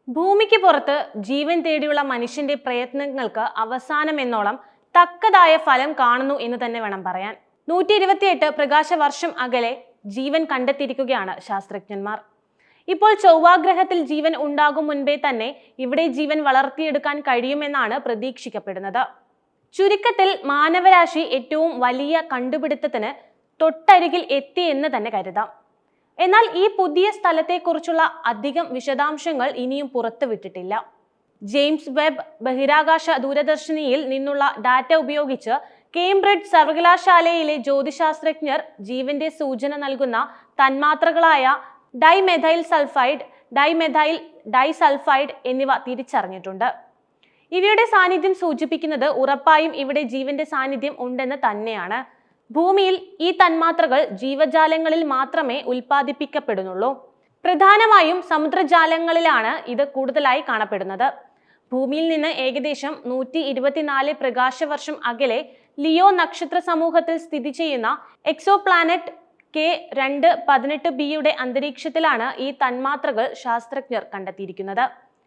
ഭൂമിക്ക് പുറത്ത് ജീവൻ തേടിയുള്ള മനുഷ്യന്റെ പ്രയത്നങ്ങൾക്ക് അവസാനമെന്നോളം തക്കതായ ഫലം കാണുന്നു എന്ന് തന്നെ വേണം പറയാൻ. 128 പ്രകാശവർഷം അകലെ ജീവൻ കണ്ടെത്തിയിരിക്കുകയാണ് ശാസ്ത്രജ്ഞന്മാർ. ഇപ്പോൾ ചൊവ്വാഗ്രഹത്തിൽ ജീവൻ ഉണ്ടാകും മുൻപേ തന്നെ ഇവിടെ ജീവൻ വളർത്തിയെടുക്കാൻ കഴിയുമെന്നാണ് പ്രതീക്ഷിക്കപ്പെടുന്നത്. ചുരുക്കത്തിൽ മാനവരാശി ഏറ്റവും വലിയ കണ്ടുപിടുത്തത്തിന് തൊട്ടരികിൽ എത്തിയെന്ന് തന്നെ കരുതാം. എന്നാൽ ഈ പുതിയ സ്ഥലത്തെക്കുറിച്ചുള്ള അധികം വിശദാംശങ്ങൾ ഇനിയും പുറത്തുവിട്ടിട്ടില്ല. ജെയിംസ് വെബ് ബഹിരാകാശ ദൂരദർശിനിയിൽ നിന്നുള്ള ഡാറ്റ ഉപയോഗിച്ച് കേംബ്രിഡ്ജ് സർവകലാശാലയിലെ ജ്യോതിശാസ്ത്രജ്ഞർ ജീവന്റെ സൂചന നൽകുന്ന തന്മാത്രകളായ ഡൈമെഥൈൽ സൾഫൈഡ്, ഡൈമെഥൈൽ ഡൈസൾഫൈഡ് എന്നിവ തിരിച്ചറിഞ്ഞിട്ടുണ്ട്. ഇവയുടെ സാന്നിധ്യം സൂചിപ്പിക്കുന്നത് ഉറപ്പായും ഇവിടെ ജീവന്റെ സാന്നിധ്യം ഉണ്ടെന്ന് തന്നെയാണ്. ഭൂമിയിൽ ഈ തന്മാത്രകൾ ജീവജാലങ്ങളിൽ മാത്രമേ ഉൽപ്പാദിപ്പിക്കപ്പെടുന്നുള്ളൂ. പ്രധാനമായും സമുദ്രജാലങ്ങളിലാണ് ഇത് കൂടുതലായി കാണപ്പെടുന്നത്. ഭൂമിയിൽ നിന്ന് ഏകദേശം 124 പ്രകാശവർഷം അകലെ ലിയോ നക്ഷത്ര സമൂഹത്തിൽ സ്ഥിതി ചെയ്യുന്ന എക്സോപ്ലാനറ്റ് K2-18b യുടെ അന്തരീക്ഷത്തിലാണ് ഈ തന്മാത്രകൾ ശാസ്ത്രജ്ഞർ കണ്ടെത്തിയിരിക്കുന്നത്.